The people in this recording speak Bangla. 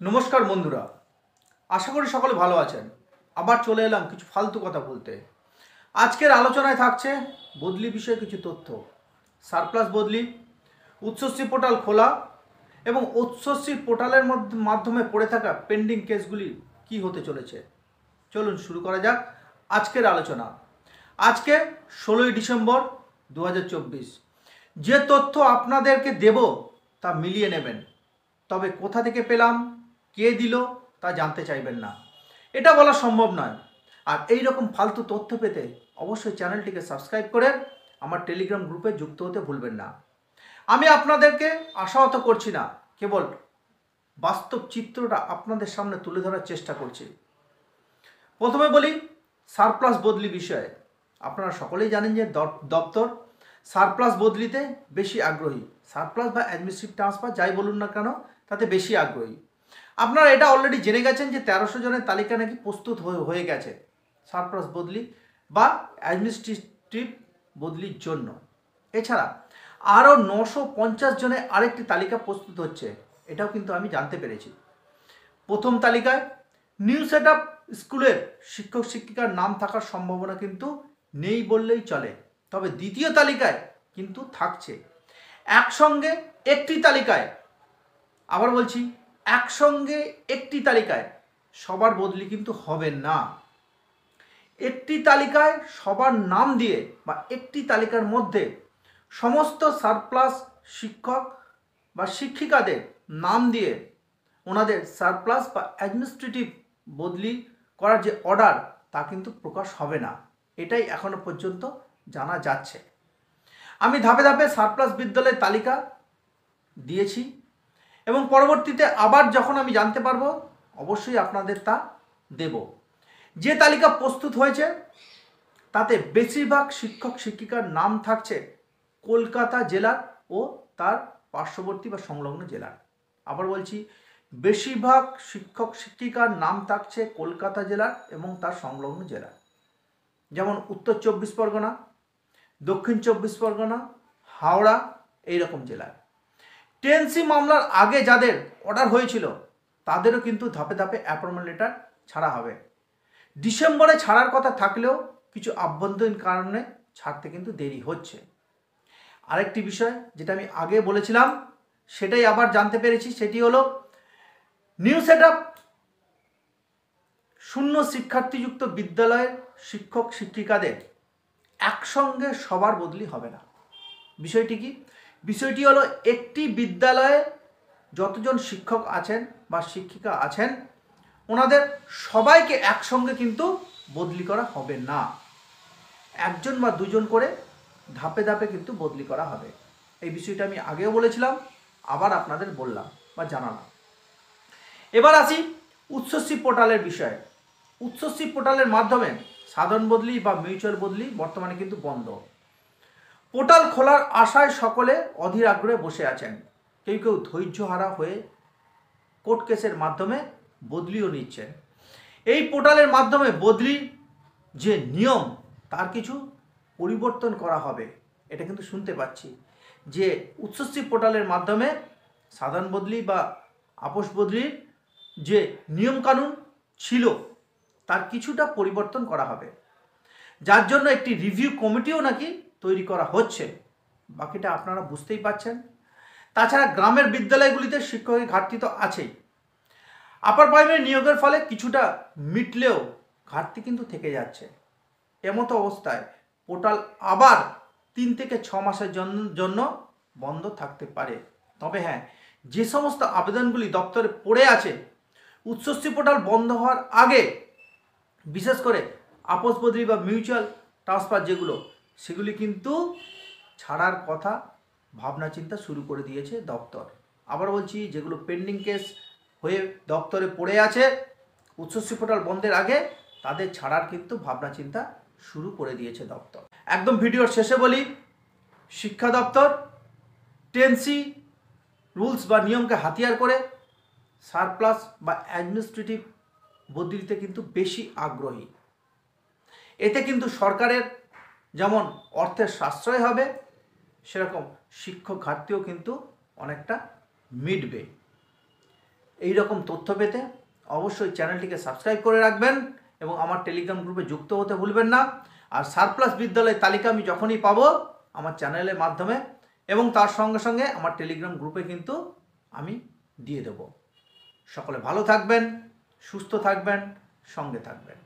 নমস্কার বন্ধুরা, আশা করি সকলে ভালো আছেন। আবার চলে এলাম কিছু ফালতু কথা বলতে। আজকের আলোচনায় থাকছে বদলি বিষয়ে কিছু তথ্য, সারপ্লাস বদলি, উচ্চশ্রী পোর্টাল খোলা এবং উচ্চশ্রী পোর্টালের মাধ্যমে পড়ে থাকা পেন্ডিং কেসগুলি কি হতে চলেছে। চলুন শুরু করা যাক আজকের আলোচনা। আজকে 16ই ডিসেম্বর 2024। যে তথ্য আপনাদেরকে দেব তা মিলিয়ে নেবেন, তবে কোথা থেকে পেলাম, কে দিল তা জানতে চাইবেন না, এটা বলা সম্ভব নয়। আর এই রকম ফালতু তথ্য পেতে অবশ্যই চ্যানেলটিকে সাবস্ক্রাইব করে আমার টেলিগ্রাম গ্রুপে যুক্ত হতে ভুলবেন না। আমি আপনাদেরকে আশাহত করছি না, কেবল বাস্তব চিত্রটা আপনাদের সামনে তুলে ধরার চেষ্টা করছি। প্রথমে বলি সারপ্লাস বদলি বিষয়ে। আপনারা সকলেই জানেন যে দপ্তর সারপ্লাস বদলিতে বেশি আগ্রহী। সারপ্লাস বা অ্যাডমিনিস্ট্রেটিভ ট্রান্সফার যাই বলুন না কেন, তাতে বেশি আগ্রহী। আপনারা এটা অলরেডি জেনে গেছেন যে 1300 জনের তালিকা নাকি প্রস্তুত হয়ে গেছে সারপ্লাস বদলি বা অ্যাডমিনিস্ট্রেটিভ বদলির জন্য। এছাড়া আরও 950 জনের আরেকটি তালিকা প্রস্তুত হচ্ছে, এটাও কিন্তু আমি জানতে পেরেছি। প্রথম তালিকায় নিউ সেট আপ স্কুলের শিক্ষক শিক্ষিকার নাম থাকার সম্ভাবনা কিন্তু নেই বললেই চলে, তবে দ্বিতীয় তালিকায় কিন্তু থাকছে। একসঙ্গে একটি তালিকায়, আবার বলছি, একসঙ্গে একটি তালিকায় সবার বদলি কিন্তু হবে না। একটি তালিকায় সবার নাম দিয়ে বা একটি তালিকার মধ্যে সমস্ত সারপ্লাস শিক্ষক বা শিক্ষিকাদের নাম দিয়ে ওনাদের সারপ্লাস বা অ্যাডমিনিস্ট্রেটিভ বদলি করার যে অর্ডার, তা কিন্তু প্রকাশ হবে না, এটাই এখনো পর্যন্ত জানা যাচ্ছে। আমি ধাপে ধাপে সারপ্লাস বিদ্যালয়ের তালিকা দিয়েছি এবং পরবর্তীতে আবার যখন আমি জানতে পারবো অবশ্যই আপনাদের তা দেব। যে তালিকা প্রস্তুত হয়েছে তাতে বেশিরভাগ শিক্ষক শিক্ষিকার নাম থাকছে কলকাতা জেলার ও তার পার্শ্ববর্তী বা সংলগ্ন জেলার। আবার বলছি, বেশিরভাগ শিক্ষক শিক্ষিকার নাম থাকছে কলকাতা জেলার এবং তার সংলগ্ন জেলার, যেমন উত্তর 24 পরগনা, দক্ষিণ 24 পরগনা, হাওড়া, এইরকম জেলায়। টেনসি মামলার আগে যাদের অর্ডার হয়েছিল তাদেরও কিন্তু ধাপে ধাপে অ্যাপয়েন্টমেন্ট লেটার ছাড়া হবে। ডিসেম্বরে ছাড়ার কথা থাকলেও কিছু আভ্যন্তরীণ কারণে ছাড়তে কিন্তু দেরি হচ্ছে। আরেকটি বিষয় যেটা আমি আগে বলেছিলাম সেটাই আবার জানতে পেরেছি, সেটি হলো নিউ সেট আপ শূন্য শিক্ষার্থীযুক্ত বিদ্যালয়ের শিক্ষক শিক্ষিকাদের একসঙ্গে সবার বদলি হবে না। বিষয়টি কি? বিষয়টি হলো একটি বিদ্যালয়ে যতজন শিক্ষক আছেন বা শিক্ষিকা আছেন ওনাদের সবাইকে একসঙ্গে কিন্তু বদলি করা হবে না, একজন বা দুজন করে ধাপে ধাপে কিন্তু বদলি করা হবে। এই বিষয়টা আমি আগেও বলেছিলাম, আবার আপনাদের বললাম বা জানালাম। এবার আসি উচ্চশ্রী পোর্টালের বিষয়ে। উচ্চশ্রী পোর্টালের মাধ্যমে সাধারণ বদলি বা মিউচুয়াল বদলি বর্তমানে কিন্তু বন্ধ। পোর্টাল খোলার আশায় সকলে অধীর আগ্রহে বসে আছেন। কেউ কেউ ধৈর্যহারা হয়ে কোর্ট কেসের মাধ্যমে বদলিও নিচ্ছেন। এই পোর্টালের মাধ্যমে বদলি যে নিয়ম তার কিছু পরিবর্তন করা হবে, এটা কিন্তু শুনতে পাচ্ছি যে উচ্চশ্রী পোর্টালের মাধ্যমে সাধারণ বদলি বা আপোষ বদলির যে নিয়মকানুন ছিল তার কিছুটা পরিবর্তন করা হবে, যার জন্য একটি রিভিউ কমিটিও নাকি তৈরি করা হচ্ছে। বাকিটা আপনারা বুঝতেই পাচ্ছেন। তাছাড়া গ্রামের বিদ্যালয়গুলিতে শিক্ষকের ঘাটতি তো আছেই। আপার প্রাইমারি নিয়োগের ফলে কিছুটা মিটলেও ঘাটতি কিন্তু থেকে যাচ্ছে। এমতো অবস্থায় পোর্টাল আবার 3 থেকে 6 মাসের জন্য বন্ধ থাকতে পারে। তবে হ্যাঁ, যে সমস্ত আবেদনগুলি দপ্তরে পড়ে আছে উচ্চশ্রী পোর্টাল বন্ধ হওয়ার আগে, বিশেষ করে আপোষ বদলি বা মিউচুয়াল ট্রান্সফার যেগুলো, সেগুলি কিন্তু ছাড়ার কথা ভাবনা চিন্তা শুরু করে দিয়েছে দপ্তর। আবার বলছি, যেগুলো পেন্ডিং কেস হয়ে দপ্তরে পড়ে আছে উচ্চশ্রী পোর্টাল বন্ধের আগে, তাদের ছাড়ার কিন্তু ভাবনা চিন্তা শুরু করে দিয়েছে দপ্তর। একদম ভিডিওর শেষে বলি, শিক্ষা দপ্তর টেনসি রুলস বা নিয়মকে হাতিয়ার করে সারপ্লাস বা অ্যাডমিনিস্ট্রেটিভ বদলিতে কিন্তু বেশি আগ্রহী। এতে কিন্তু সরকারের যেমন অর্থের সাশ্রয় হবে, সেরকম শিক্ষক ঘাটতিও কিন্তু অনেকটা মিটবে। এই রকম তথ্য পেতে অবশ্যই চ্যানেলটিকে সাবস্ক্রাইব করে রাখবেন এবং আমার টেলিগ্রাম গ্রুপে যুক্ত হতে ভুলবেন না। আর সারপ্লাস বিদ্যালয়ের তালিকা আমি যখনই পাবো আমার চ্যানেলের মাধ্যমে এবং তার সঙ্গে সঙ্গে আমার টেলিগ্রাম গ্রুপে কিন্তু আমি দিয়ে দেব। সকলে ভালো থাকবেন, সুস্থ থাকবেন, সঙ্গে থাকবেন।